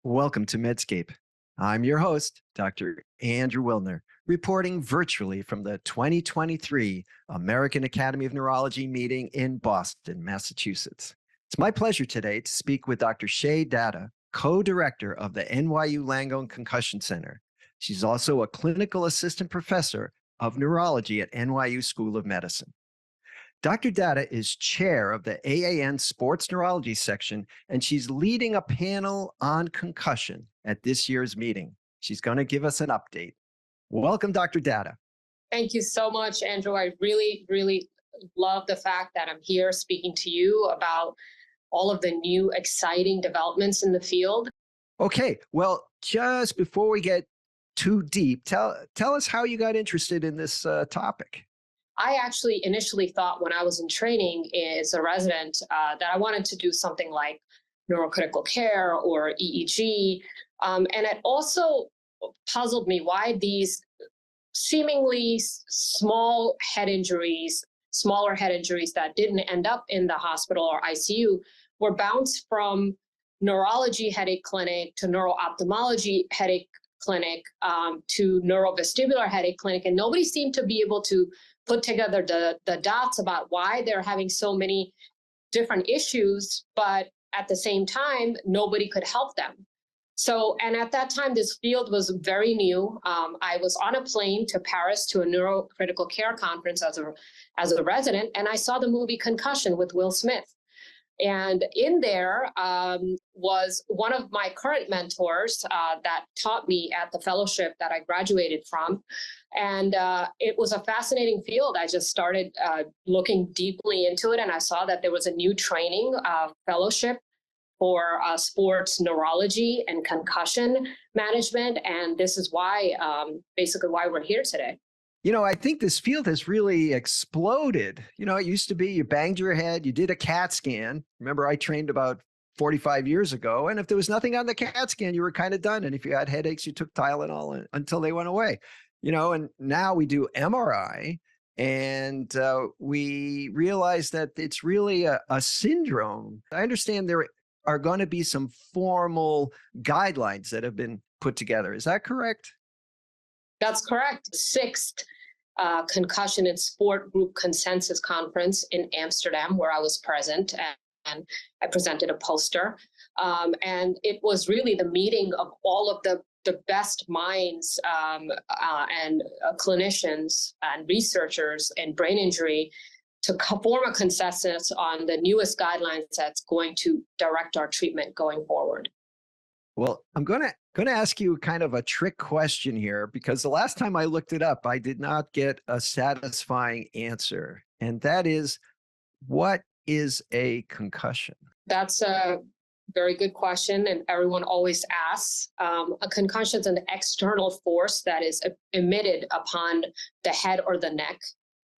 Welcome to Medscape. I'm your host, Dr. Andrew Wilner, reporting virtually from the 2023 American Academy of Neurology meeting in Boston, Massachusetts. It's my pleasure today to speak with Dr. Shae Datta, co-director of the NYU Langone Concussion Center. She's also a clinical assistant professor of neurology at NYU School of Medicine. Dr. Datta is chair of the AAN Sports Neurology section, and she's leading a panel on concussion at this year's meeting. She's going to give us an update. Welcome, Dr. Datta. Thank you so much, Andrew. I really love the fact that I'm here speaking to you about all of the new exciting developments in the field. Okay, well, just before we get too deep, tell us how you got interested in this topic. I actually initially thought when I was in training as a resident that I wanted to do something like neurocritical care or EEG. And it also puzzled me why these seemingly smaller head injuries that didn't end up in the hospital or ICU were bounced from neurology headache clinic to neuro-ophthalmology headache clinic to neurovestibular headache clinic. And nobody seemed to be able to put together the dots about why they're having so many different issues, but at the same time, nobody could help them. So, and at that time, this field was very new. I was on a plane to Paris to a neurocritical care conference as a resident, and I saw the movie Concussion with Will Smith. And in there was one of my current mentors that taught me at the fellowship that I graduated from. And it was a fascinating field. I just started looking deeply into it, and I saw that there was a new training fellowship for sports neurology and concussion management. And this is why, basically why we're here today. You know, I think this field has really exploded. You know, it used to be you banged your head, you did a CAT scan. Remember, I trained about 45 years ago. And if there was nothing on the CAT scan, you were kind of done. And if you had headaches, you took Tylenol until they went away. You know, and now we do MRI, and we realize that it's really a syndrome. I understand there are going to be some formal guidelines that have been put together. Is that correct? That's correct. Sixth Concussion and Sport Group Consensus Conference in Amsterdam, where I was present, and I presented a poster. And it was really the meeting of all of the best minds and clinicians and researchers in brain injury to form a consensus on the newest guidelines that's going to direct our treatment going forward. Well, I'm going to ask you kind of a trick question here, because the last time I looked it up, I did not get a satisfying answer. And that is, what is a concussion? That's a very good question, and everyone always asks. A concussion is an external force that is emitted upon the head or the neck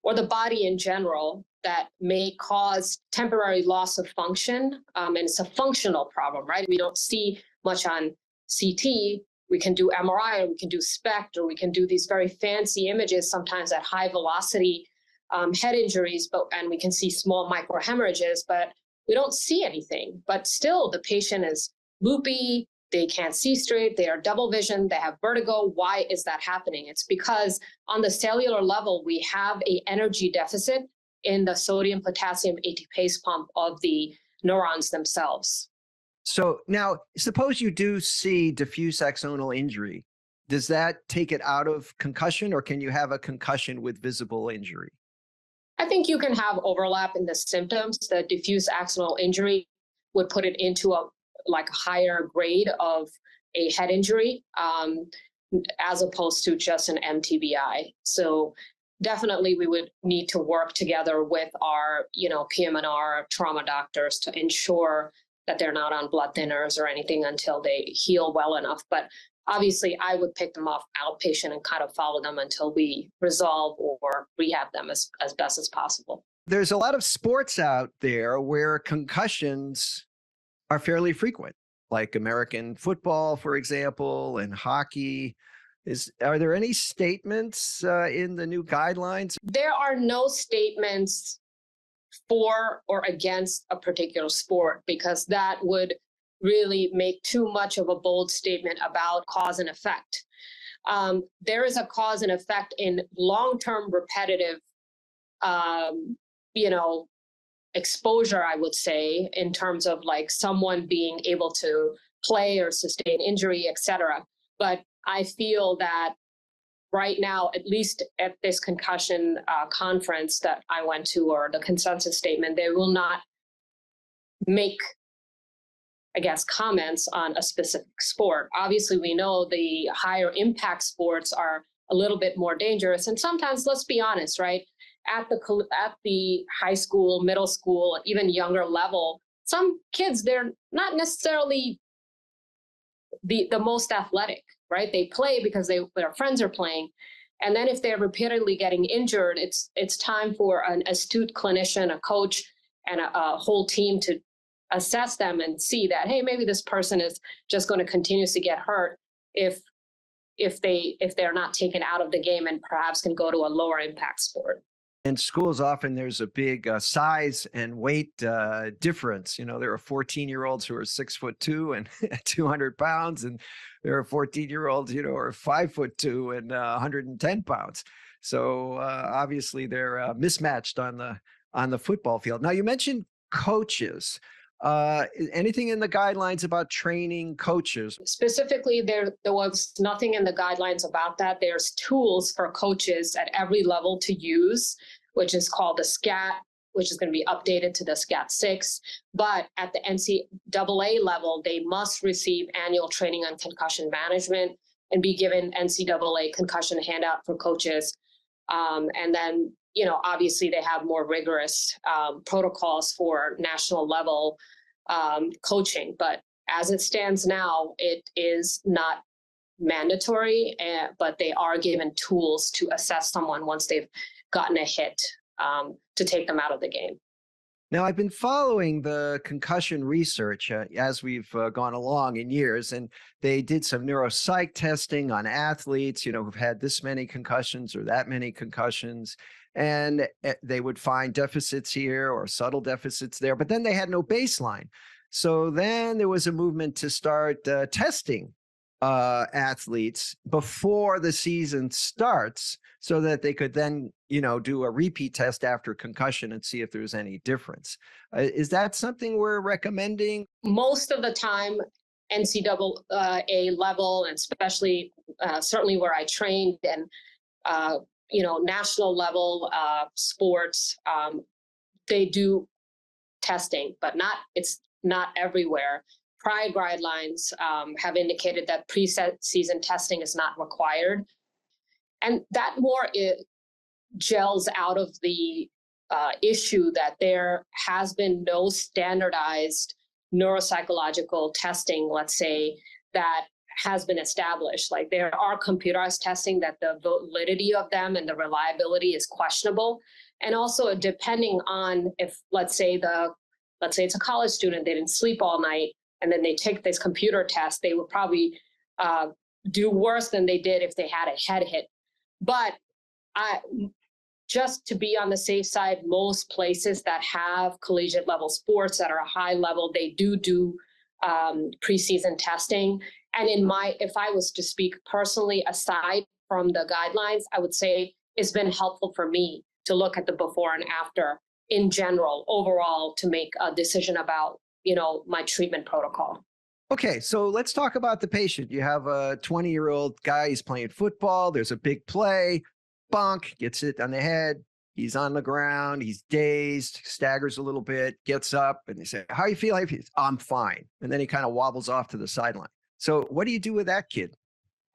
or the body in general that may cause temporary loss of function. And it's a functional problem, right? We don't see much on CT. We can do MRI, or we can do SPECT, or we can do these very fancy images, sometimes at high velocity head injuries, and we can see small microhemorrhages, but we don't see anything. But still, the patient is loopy, they can't see straight, they are double vision, they have vertigo. Why is that happening? It's because on the cellular level, we have an energy deficit in the sodium potassium ATPase pump of the neurons themselves. So now, suppose you do see diffuse axonal injury. Does that take it out of concussion, or can you have a concussion with visible injury? I think you can have overlap in the symptoms. The diffuse axonal injury would put it into a higher grade of a head injury, as opposed to just an MTBI. So definitely we would need to work together with our, PM&R trauma doctors to ensure that they're not on blood thinners or anything until they heal well enough. But obviously, I would pick them off outpatient and kind of follow them until we resolve or rehab them as best as possible. There's a lot of sports out there where concussions are fairly frequent, like American football, for example, and hockey. Are there any statements in the new guidelines? There are no statements for or against a particular sport, because that would really make too much of a bold statement about cause and effect. There is a cause and effect in long-term repetitive, you know, exposure, I would say, in terms of like someone being able to play or sustain injury, et cetera. But I feel that right now, at least at this concussion conference that I went to, or the consensus statement, they will not make, I guess, comments on a specific sport. Obviously, we know the higher impact sports are a little bit more dangerous. And sometimes, let's be honest, right? At the high school, middle school, even younger level, some kids, they're not necessarily the most athletic, right? They play because their friends are playing. And then if they're repeatedly getting injured, it's time for an astute clinician, a coach, and a whole team to assess them and see that, hey, maybe this person is just going to continuously get hurt if they're not taken out of the game, and perhaps can go to a lower impact sport. In schools, often there's a big size and weight difference. You know, there are 14-year-olds who are 6'2" and 200 pounds, and there are 14-year-olds, you know, who are 5'2" and 110 pounds. So obviously they're mismatched on the football field. Now, you mentioned coaches. Anything in the guidelines about training coaches? Specifically, there was nothing in the guidelines about that. There's tools for coaches at every level to use, which is called the SCAT, which is going to be updated to the SCAT-6. But at the NCAA level, they must receive annual training on concussion management and be given NCAA concussion handout for coaches. And then, you know, obviously they have more rigorous protocols for national level coaching. But as it stands now, it is not mandatory, but they are given tools to assess someone once they've gotten a hit to take them out of the game. Now, I've been following the concussion research as we've gone along in years, and they did some neuropsych testing on athletes, you know, who've had this many concussions or that many concussions, and they would find deficits here or subtle deficits there, but then they had no baseline. So then there was a movement to start testing athletes before the season starts, so that they could then, you know, do a repeat test after concussion and see if there's any difference. Is that something we're recommending? Most of the time, NCAA level, and especially certainly where I trained, and you know, national level sports, they do testing, but it's not everywhere. Prior guidelines have indicated that pre-season testing is not required. And that more gels out of the issue that there has been no standardized neuropsychological testing, let's say, that has been established. Like, there are computerized testing that the validity of them and the reliability is questionable. And also, depending on if, let's say it's a college student, they didn't sleep all night, and then they take this computer test, they would probably do worse than they did if they had a head hit. But just to be on the safe side, most places that have collegiate level sports that are a high level, they do preseason testing. And if I was to speak personally, aside from the guidelines, I would say it's been helpful for me to look at the before and after in general, overall, to make a decision about, you know, my treatment protocol. Okay, so let's talk about the patient. You have a 20-year-old guy, he's playing football, there's a big play, bonk, gets hit on the head, he's on the ground, he's dazed, staggers a little bit, gets up, and they say, how you feel? I'm fine. And then he kind of wobbles off to the sideline. So what do you do with that kid?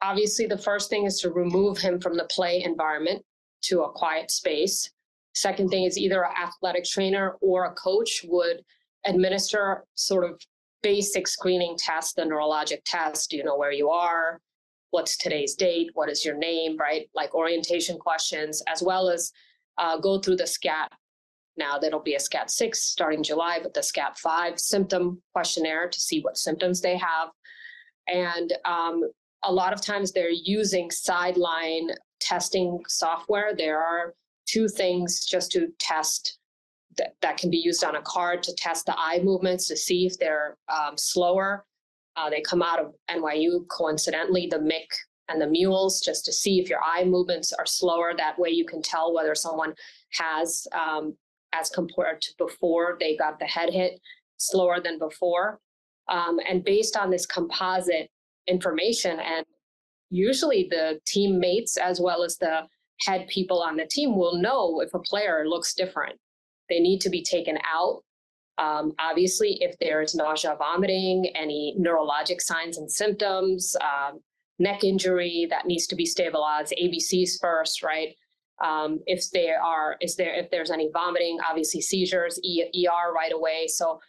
Obviously, the first thing is to remove him from the play environment to a quiet space. Second thing is either an athletic trainer or a coach would administer sort of basic screening tests, the neurologic test. Do you know where you are? What's today's date? What is your name, right? Like orientation questions, as well as go through the SCAT. Now, there'll be a SCAT-6 starting July, but the SCAT-5 symptom questionnaire to see what symptoms they have. And a lot of times they're using sideline testing software. There are two things just to test that can be used on a card to test the eye movements to see if they're slower. They come out of NYU, coincidentally, the MIC and the mules, just to see if your eye movements are slower. That way you can tell whether someone has, as compared to before they got the head hit, slower than before. And based on this composite information, and usually the teammates as well as the head people on the team will know if a player looks different. They need to be taken out. Obviously, if there's nausea, vomiting, any neurologic signs and symptoms, neck injury that needs to be stabilized, ABCs first, right? If there's any vomiting, obviously seizures, ER right away. So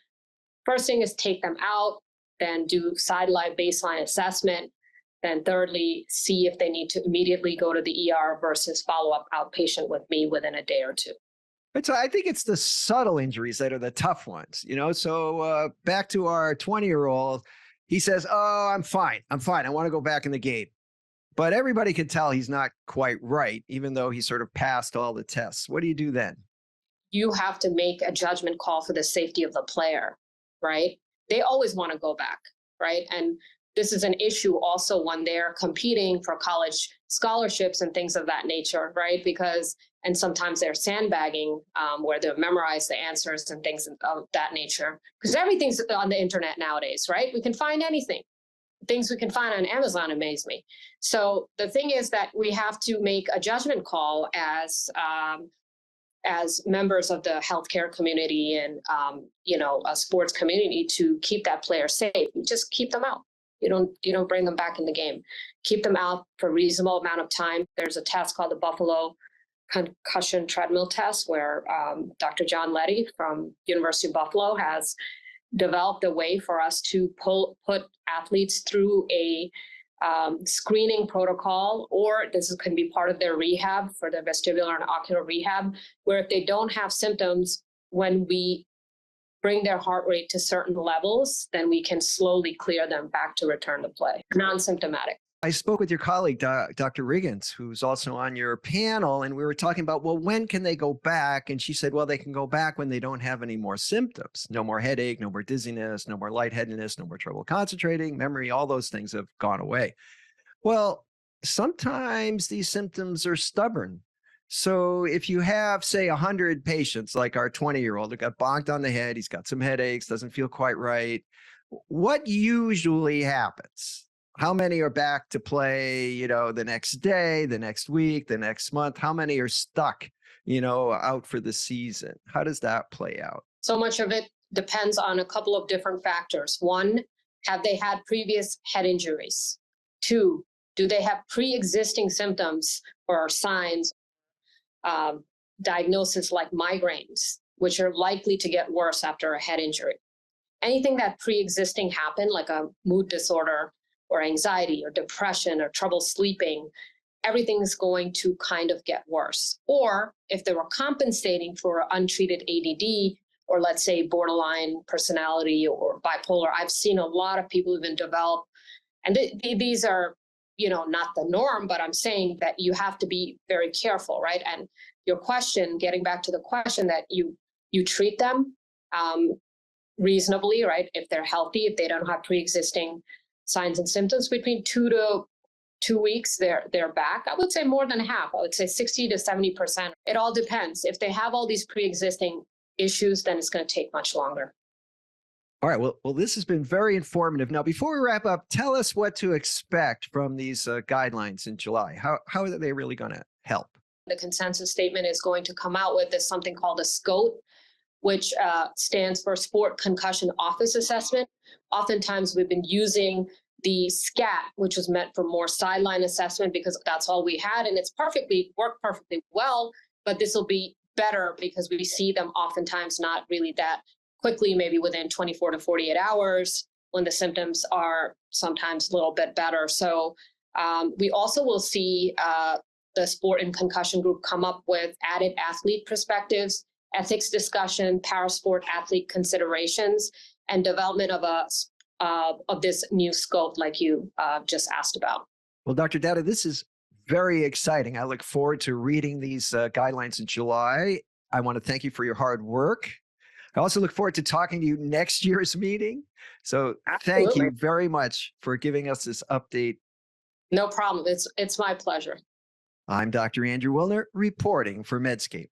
first thing is take them out, then do sideline baseline assessment. Then thirdly, see if they need to immediately go to the ER versus follow up outpatient with me within a day or two. But so I think it's the subtle injuries that are the tough ones, So back to our 20-year-old, he says, "Oh, I'm fine. I want to go back in the game." But everybody can tell he's not quite right, even though he sort of passed all the tests. What do you do then? You have to make a judgment call for the safety of the player, right? They always want to go back, right? And this is an issue also when they're competing for college scholarships and things of that nature, right? And sometimes they're sandbagging where they'll memorize the answers and things of that nature. Because everything's on the internet nowadays, right? We can find anything. Things we can find on Amazon amaze me. So the thing is that we have to make a judgment call as members of the healthcare community and a sports community to keep that player safe. You just keep them out. You don't bring them back in the game. Keep them out for a reasonable amount of time. There's a test called the Buffalo Concussion treadmill test where Dr. John Letty from University of Buffalo has developed a way for us to put athletes through a screening protocol, or can be part of their rehab for their vestibular and ocular rehab, where if they don't have symptoms, when we bring their heart rate to certain levels, then we can slowly clear them back to return to play, non-symptomatic. I spoke with your colleague, Dr. Riggins, who's also on your panel, and we were talking about, well, when can they go back? And she said, well, they can go back when they don't have any more symptoms. No more headache, no more dizziness, no more lightheadedness, no more trouble concentrating, memory, all those things have gone away. Well, sometimes these symptoms are stubborn. So if you have, say, 100 patients, like our 20-year-old who got bonked on the head, he's got some headaches, doesn't feel quite right, what usually happens? How many are back to play, the next day, the next week, the next month? How many are stuck, out for the season? How does that play out? So much of it depends on a couple of different factors. One, have they had previous head injuries? Two, do they have pre-existing symptoms or signs, diagnosis like migraines, which are likely to get worse after a head injury? Anything that pre-existing happened, like a mood disorder, or anxiety or depression or trouble sleeping, everything's going to kind of get worse. Or if they were compensating for untreated ADD, or let's say borderline personality or bipolar, I've seen a lot of people even develop, and these are, not the norm, but I'm saying that you have to be very careful, right? And your question, getting back to the question, that you treat them reasonably, right? If they're healthy, if they don't have pre-existing signs and symptoms, between 2 to 2 weeks, they're back. I would say more than half. I would say 60 to 70%. It all depends. If they have all these pre-existing issues, then it's going to take much longer. All right. Well, this has been very informative. Now, before we wrap up, tell us what to expect from these guidelines in July. How are they really going to help? The consensus statement is going to come out with something called a SCOAT, which stands for Sport Concussion Office Assessment. Oftentimes, we've been using the SCAT, which was meant for more sideline assessment because that's all we had, and it's worked perfectly well. But this will be better because we see them oftentimes not really that quickly, maybe within 24 to 48 hours, when the symptoms are sometimes a little bit better. So we also will see the Sport and Concussion group come up with added athlete perspectives, ethics discussion, parasport athlete considerations, and development of this new scope like you just asked about. Well, Dr. Datta, this is very exciting. I look forward to reading these guidelines in July. I want to thank you for your hard work. I also look forward to talking to you next year's meeting. So thank Absolutely. you very much for giving us this update. No problem. It's my pleasure. I'm Dr. Andrew Wilner, reporting for Medscape.